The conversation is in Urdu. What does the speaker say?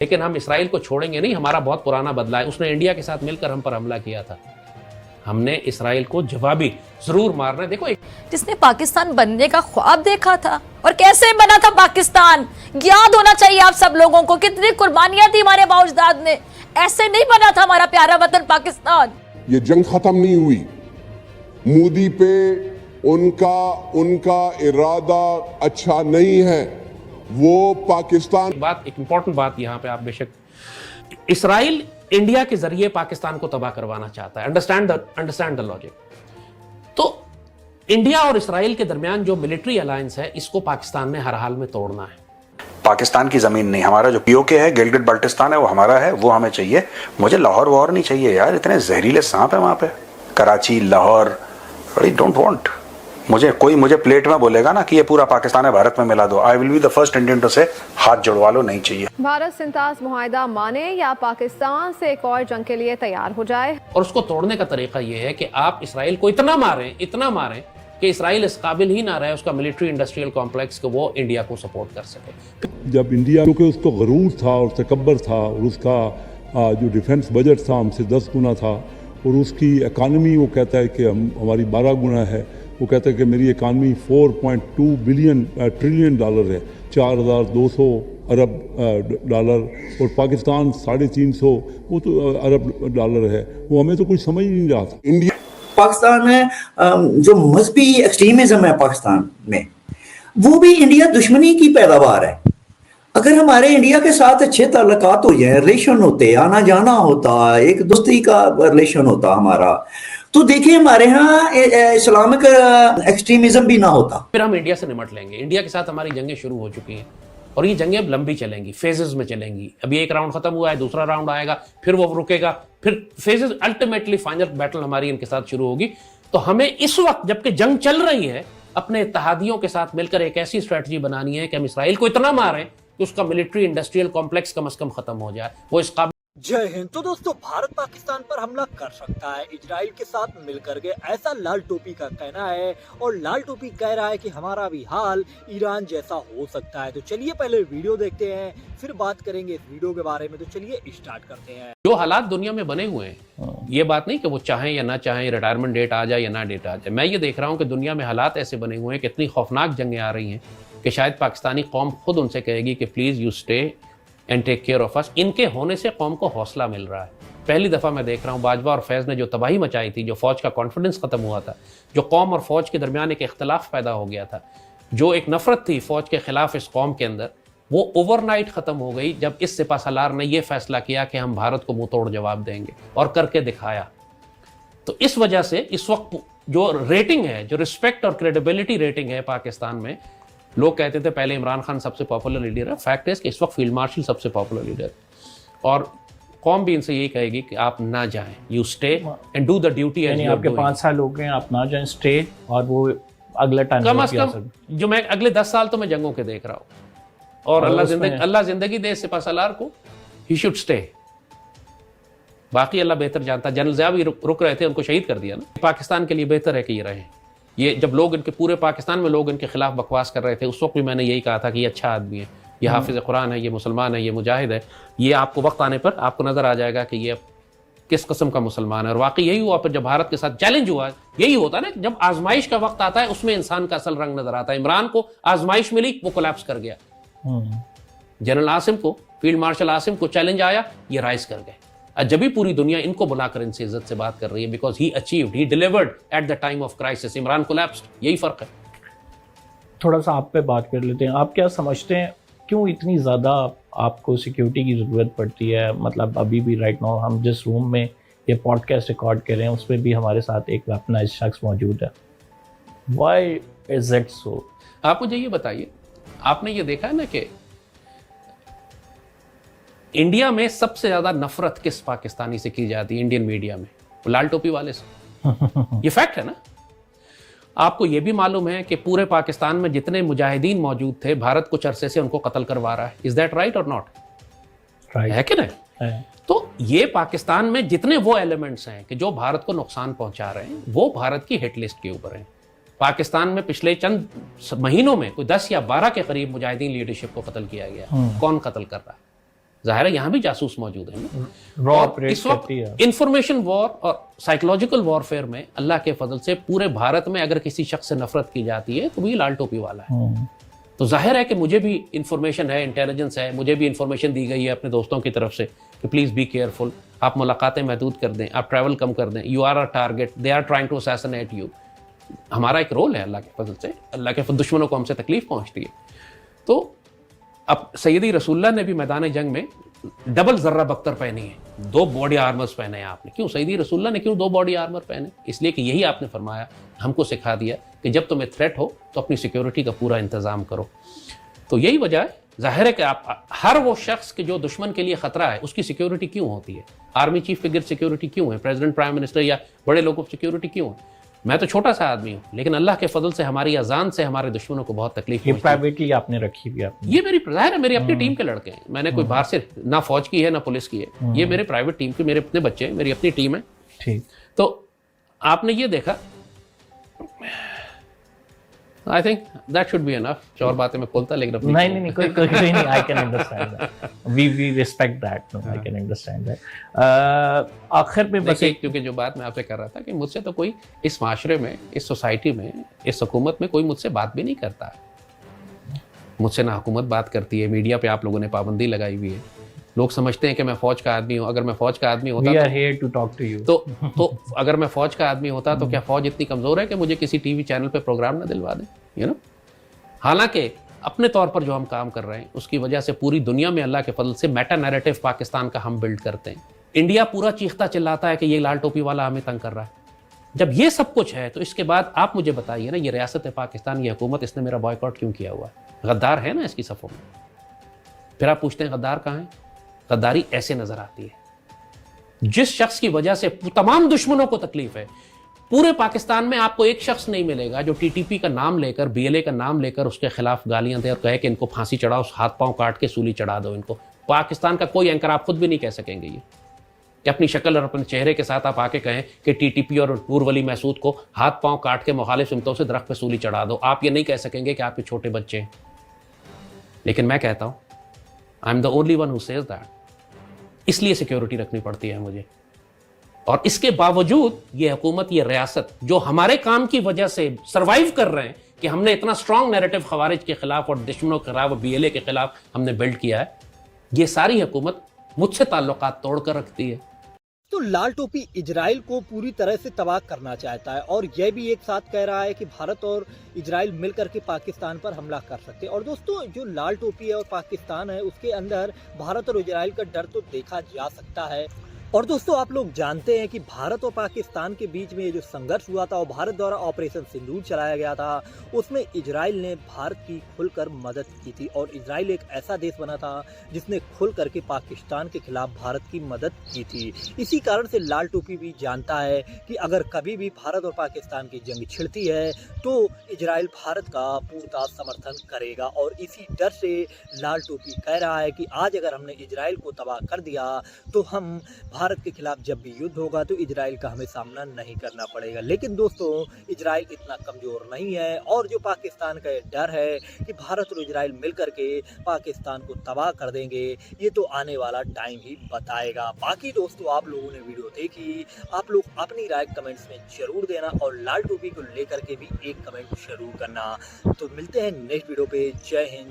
لیکن ہم اسرائیل کو چھوڑیں گے نہیں. ہمارا بہت پرانا بدلہ ہے. اس نے انڈیا کے ساتھ مل کر ہم پر حملہ کیا تھا. ہم نے اسرائیل کو جوابی ضرور مارنا ہے. دیکھو جس نے پاکستان بننے کا خواب دیکھا تھا اور کیسے بنا تھا پاکستان, یاد ہونا چاہیے آپ سب لوگوں کو کتنی قربانیاں دی ہمارے باؤ اجداد نے. ایسے نہیں بنا تھا ہمارا پیارا وطن پاکستان. یہ جنگ ختم نہیں ہوئی. مودی پہ ان کا ارادہ اچھا نہیں ہے. وہ پاکستان ایک امپورٹنٹ بات یہاں پہ آپ بے شک, اسرائیل انڈیا کے ذریعے پاکستان کو تباہ کروانا چاہتا ہے. Understand the logic. تو انڈیا اور اسرائیل کے درمیان جو ملٹری الائنس ہے اس کو پاکستان نے ہر حال میں توڑنا ہے. پاکستان کی زمین نہیں, ہمارا جو POK ہے, گلگت بلٹستان ہے, وہ ہمارا ہے, وہ ہمیں چاہیے. مجھے لاہور وار نہیں چاہیے یار, اتنے زہریلے سانپ ہیں وہاں پہ. Karachi, Lahore, don't want. مجھے پلیٹ میں بولے گا نا کہ یہ پورا پاکستان ہے, بھارت میں ملا دو, I will be the first Indian to سے ہاتھ جڑوا لو, نہیں چاہیے. بھارت سنتاز معاہدہ مانے یا پاکستان سے ایک اور جنگ کے لیے تیار ہو جائے. اور اس کو توڑنے کا طریقہ یہ ہے کہ آپ اسرائیل کو اتنا ماریں کہ اسرائیل اس قابل ہی نہ رہے اس کا ملٹری انڈسٹریل کمپلیکس کہ وہ انڈیا کو سپورٹ کر سکے. جب انڈیا کیونکہ اس کو غرور تھا اور تکبر تھا, اور اس کا جو ڈیفنس بجٹ تھا ہم سے 10 گنا تھا, اور اس کی اکانومی وہ کہتا ہے کہ ہماری 12 گنا ہے. وہ کہتا ہے کہ میری اکانومی 4.2 ٹریلین ڈالر ہے, 4200 ارب ڈالر, اور پاکستان 350 وہ تو ارب ڈالر ہے. وہ ہمیں تو کچھ سمجھ نہیں رہا تھا. انڈیا پاکستان میں جو مذہبی ایکسٹریمزم ہے پاکستان میں, وہ بھی انڈیا دشمنی کی پیداوار ہے. اگر ہمارے انڈیا کے ساتھ اچھے تعلقات ہو جائیں, ریلیشن ہوتے, آنا جانا ہوتا, ایک دوستی کا ریلیشن ہوتا ہمارا, تو دیکھیں ہمارے ہاں اسلامک ایکسٹریمزم بھی نہ ہوتا. پھر ہم انڈیا سے نمٹ لیں گے. انڈیا کے ساتھ ہماری جنگیں شروع ہو چکی ہیں اور یہ جنگیں اب لمبی چلیں گی, فیزز میں چلیں گی. ابھی ایک راؤنڈ ختم ہوا ہے, دوسرا راؤنڈ آئے گا, پھر وہ رکے گا, پھر فیزز, الٹیمیٹلی فائنل بیٹل ہماری ان کے ساتھ شروع ہوگی. تو ہمیں اس وقت جبکہ جنگ چل رہی ہے اپنے اتحادیوں کے ساتھ مل کر ایک ایسی اسٹریٹجی بنانی ہے کہ ہم اسرائیل کو اتنا ماریں کہ اس کا ملٹری انڈسٹریل کمپلیکس کم از کم ختم ہو جائے. وہ اس قابل. جے ہند. تو دوستو, بھارت پاکستان پر حملہ کر سکتا ہے اسرائیل کے ساتھ مل کر کے, ایسا لال ٹوپی کا کہنا ہے. اور لال ٹوپی کہہ رہا ہے کہ ہمارا بھی حال ایران جیسا ہو سکتا ہے. تو چلیے پہلے ویڈیو دیکھتے ہیں, پھر بات کریں گے اس ویڈیو کے بارے میں. تو چلیے اسٹارٹ کرتے ہیں. جو حالات دنیا میں بنے ہوئے ہیں, یہ بات نہیں کہ وہ چاہیں یا نہ چاہیں, ریٹائرمنٹ ڈیٹ آ جائے یا نہ ڈیٹ آ جائے. میں یہ دیکھ رہا ہوں کہ دنیا میں حالات ایسے بنے ہوئے ہیں کہ اتنی خوفناک جنگیں آ رہی ہیں کہ شاید پاکستانی قوم خود ان سے کہے گی کہ پلیز یو سٹے اینڈ ٹیک کیئر آف اس. ان کے ہونے سے قوم کو حوصلہ مل رہا ہے. پہلی دفعہ میں دیکھ رہا ہوں باجوہ اور فیض نے جو تباہی مچائی تھی, جو فوج کا کانفیڈنس ختم ہوا تھا, جو قوم اور فوج کے درمیان ایک اختلاف پیدا ہو گیا تھا, جو ایک نفرت تھی فوج کے خلاف اس قوم کے اندر, وہ اوور نائٹ ختم ہو گئی جب اس سپہ سالار نے یہ فیصلہ کیا کہ ہم بھارت کو منہ توڑ جواب دیں گے, اور کر کے دکھایا. تو اس وجہ سے اس وقت جو ریٹنگ ہے, جو رسپیکٹ اور کریڈیبلٹی ریٹنگ ہے پاکستان میں, لوگ کہتے تھے پہلے عمران خان سب سے پاپولر لیڈر ہے, فیکٹ ہے کہ اس وقت فیلڈ مارشل سب سے پاپولر لیڈر ہے. اور قوم بھی ان سے یہی کہے گی کہ آپ نہ جائیں, you stay and do the duty. یعنی آپ کے 5 سال ہو گئے, آپ نہ جائیں, اسٹے, اور وہ اگلا ٹائم کم از کم جو میں اگلے 10 سال تو میں جنگوں کے دیکھ رہا ہوں, اور اللہ زندگی دے اس سپہ سالار کو, ہی شوڈ اسٹے. باقی اللہ بہتر جانتا. جنرل ضیاء بھی رک رہے تھے, ان کو شہید کر دیا نا. پاکستان کے لیے بہتر ہے کہ یہ رہیں. یہ جب لوگ ان کے پورے پاکستان میں لوگ ان کے خلاف بکواس کر رہے تھے, اس وقت بھی میں نے یہی کہا تھا کہ یہ اچھا آدمی ہے, یہ حافظ قرآن ہے, یہ مسلمان ہے, یہ مجاہد ہے. یہ آپ کو وقت آنے پر آپ کو نظر آ جائے گا کہ یہ کس قسم کا مسلمان ہے. اور واقعی یہی ہوا. پھر جب بھارت کے ساتھ چیلنج ہوا, یہی ہوتا ہے نا, جب آزمائش کا وقت آتا ہے اس میں انسان کا اصل رنگ نظر آتا ہے. عمران کو آزمائش ملی, وہ کولیپس کر گیا. جنرل عاصم کو, فیلڈ مارشل عاصم کو چیلنج آیا, یہ رائز کر گئے. جبھی پوری دنیا ان کو بلا کر ان سے عزت سے بات کر رہی ہے, because he achieved, he delivered at the time of crisis. Imran collapsed. یہی فرق ہے. تھوڑا سا آپ پہ بات کر لیتے ہیں. آپ کیا سمجھتے ہیں کیوں اتنی زیادہ آپ کو سیکیورٹی کی ضرورت پڑتی ہے؟ مطلب ابھی بھی رائٹ ناؤ ہم جس روم میں یہ پوڈ کاسٹ ریکارڈ کر رہے ہیں اس میں بھی ہمارے ساتھ ایک ویپنائزڈ شخص موجود ہے. Why is it so? آپ مجھے یہ بتائیے, آپ نے یہ دیکھا ہے نا کہ انڈیا میں سب سے زیادہ نفرت کس پاکستانی سے کی جاتی ہے انڈین میڈیا میں؟ لال ٹوپی والے سے. یہ فیکٹ ہے نا. آپ کو یہ بھی معلوم ہے کہ پورے پاکستان میں جتنے مجاہدین موجود تھے, بھارت کچھ عرصے سے ان کو قتل کروا رہا ہے. از دیٹ رائٹ اور ناٹ؟ ہے کہ نہیں؟ تو یہ پاکستان میں جتنے وہ ایلیمنٹس ہیں کہ جو بھارت کو نقصان پہنچا رہے ہیں, وہ بھارت کی ہٹ لسٹ کے اوپر ہیں. پاکستان میں پچھلے چند مہینوں میں کوئی 10 یا 12 کے قریب مجاہدین لیڈرشپ کو قتل کیا گیا. کون قتل کر رہا ہے؟ ظاہر ہے یہاں بھی جاسوس موجود ہیں. را اور آپریٹ اس وقت کرتی ہے. انفارمیشن وار اور سائیکولوجیکل وارفیئر میں اللہ کے فضل سے پورے بھارت میں اگر کسی شخص سے نفرت کی جاتی ہے تو وہ لال ٹوپی والا ہے. تو ظاہر ہے کہ مجھے بھی انفارمیشن ہے, انٹیلیجنس ہے, مجھے بھی انفارمیشن دی گئی ہے اپنے دوستوں کی طرف سے کہ پلیز بی کیئرفل, آپ ملاقاتیں محدود کر دیں, آپ ٹریول کم کر دیں, you are a target, they are trying to assassinate you. ہمارا ایک رول ہے اللہ کے فضل سے, اللہ کے دشمنوں کو ہم سے تکلیف پہنچتی ہے. تو اب سیدی رسول اللہ نے بھی میدان جنگ میں ڈبل ذرہ بختر پہنی ہے, 2 باڈی آرمرز پہنے ہیں آپ نے. کیوں سیدی رسول اللہ نے کیوں 2 باڈی آرمر پہنے؟ اس لیے کہ یہی آپ نے فرمایا, ہم کو سکھا دیا کہ جب تمہیں تھریٹ ہو تو اپنی سیکیورٹی کا پورا انتظام کرو. تو یہی وجہ ہے. ظاہر ہے کہ آپ ہر وہ شخص کہ جو دشمن کے لیے خطرہ ہے اس کی سیکیورٹی کیوں ہوتی ہے؟ آرمی چیف کے گرد سیکیورٹی کیوں ہے؟ پریزیڈنٹ, پرائم منسٹر یا بڑے لوگوں کی سیکیورٹی کیوں ہے؟ میں تو چھوٹا سا آدمی ہوں, لیکن اللہ کے فضل سے ہماری اذان سے ہمارے دشمنوں کو بہت تکلیف یہ پہنچتی ہے. پرائیویٹلی آپ نے رکھی ہوئی ہے. یہ میری ظاہر ہے میری اپنی ٹیم کے لڑکے ہیں, میں نے کوئی باہر سے نہ فوج کی ہے نہ پولیس کی ہے, یہ میرے پرائیویٹ ٹیم کے, میرے اپنے بچے ہیں, میری اپنی ٹیم ہے. ٹھیک. تو آپ نے یہ دیکھا, I think that should be enough. اور باتیں میں کھولتا لیکن اپنی نہیں کوئی نہیں, I can understand that. We respect that. No, I can understand that. آخر میں بس کیونکہ جو بات میں آپ سے کر رہا تھا کہ مجھ سے تو کوئی اس معاشرے میں, اس سوسائٹی میں, اس حکومت میں کوئی مجھ سے بات بھی نہیں کرتا. مجھ سے نہ حکومت بات کرتی ہے, میڈیا پہ آپ لوگوں نے پابندی لگائی ہوئی ہے. لوگ سمجھتے ہیں کہ میں فوج کا آدمی ہوں. اگر میں فوج کا آدمی ہوتا We are here to talk to you. تو اگر میں فوج کا آدمی ہوتا تو کیا فوج اتنی کمزور ہے کہ مجھے کسی ٹی وی چینل پہ پروگرام نہ دلوا دیں؟ حالانکہ اپنے طور پر جو ہم کام کر رہے ہیں اس کی وجہ سے پوری دنیا میں اللہ کے فضل سے میٹا نیریٹو پاکستان کا ہم بلڈ کرتے ہیں. انڈیا پورا چیختا چلاتا ہے کہ یہ لال ٹوپی والا ہمیں تنگ کر رہا ہے. جب یہ سب کچھ ہے تو اس کے بعد آپ مجھے بتائیے نا, یہ ریاست پاکستان, یہ حکومت, اس نے میرا بائیکاٹ کیوں کیا ہوا ہے؟ غدار ہے نا اس کی صفوں میں. پھر آپ پوچھتے ہیں غدار کہاں ہے؟ غداری ایسے نظر آتی ہے جس شخص کی وجہ سے تمام دشمنوں کو تکلیف ہے. پورے پاکستان میں آپ کو ایک شخص نہیں ملے گا جو ٹی ٹی پی کا نام لے کر, بی ایل اے کا نام لے کر اس کے خلاف گالیاں دے اور کہے کہ ان کو پھانسی چڑھاؤ, ہاتھ پاؤں کاٹ کے سولی چڑھا دو ان کو. پاکستان کا کوئی اینکر, آپ خود بھی نہیں کہہ سکیں گے یہ کہ اپنی شکل اور اپنے چہرے کے ساتھ آپ آ کے کہیں کہ ٹی ٹی پی اور نور ولی محسود کو ہاتھ پاؤں کاٹ کے مخالف سمتوں سے درخت پہ سولی چڑھا دو. آپ یہ نہیں کہہ سکیں گے کہ آپ کے چھوٹے بچے ہیں. لیکن میں کہتا ہوں I am the only one who says that. اس لیے سیکیورٹی رکھنی پڑتی ہے مجھے. اور اس کے باوجود یہ حکومت, یہ ریاست جو ہمارے کام کی وجہ سے سروائیو کر رہے ہیں کہ ہم نے اتنا اسٹرانگ نیریٹو خوارج کے خلاف اور دشمنوں کے خلاف, بی ایل اے کے خلاف ہم نے بلڈ کیا ہے, یہ ساری حکومت مجھ سے تعلقات توڑ کر رکھتی ہے. تو لال ٹوپی اسرائیل کو پوری طرح سے تباہ کرنا چاہتا ہے اور یہ بھی ایک ساتھ کہہ رہا ہے کہ بھارت اور اسرائیل مل کر کے پاکستان پر حملہ کر سکتے ہیں. اور دوستوں, جو لال ٹوپی ہے اور پاکستان ہے اس کے اندر بھارت اور اسرائیل کا ڈر تو دیکھا جا سکتا ہے. اور دوستوں, آپ لوگ جانتے ہیں کہ بھارت اور پاکستان کے بیچ میں یہ جو سنگرش ہوا تھا اور بھارت دوارا آپریشن سندور چلایا گیا تھا, اس میں اسرائیل نے بھارت کی کھل کر مدد کی تھی. اور اسرائیل ایک ایسا دیش بنا تھا جس نے کھل کر کے پاکستان کے خلاف بھارت کی مدد کی تھی. اسی کارن سے لال ٹوپی بھی جانتا ہے کہ اگر کبھی بھی بھارت اور پاکستان کی جنگ چھڑتی ہے تو اسرائیل بھارت کا پورا سمرتھن کرے گا. اور اسی ڈر سے لال ٹوپی کہہ رہا ہے کہ آج اگر ہم نے اسرائیل کو تباہ کر دیا تو ہم بھارت کے خلاف جب بھی یدھ ہوگا تو اسرائیل کا ہمیں سامنا نہیں کرنا پڑے گا. لیکن دوستوں, اسرائیل اتنا کمزور نہیں ہے اور جو پاکستان کا یہ ڈر ہے کہ بھارت اور اسرائیل مل کر کے پاکستان کو تباہ کر دیں گے, یہ تو آنے والا ٹائم ہی بتائے گا. باقی دوستوں, آپ لوگوں نے ویڈیو دیکھی, آپ لوگ اپنی رائے کمنٹس میں ضرور دینا اور لال ٹوپی کو لے کر کے بھی ایک کمنٹ ضرور کرنا. تو ملتے ہیں نیکسٹ ویڈیو پہ. جے ہند.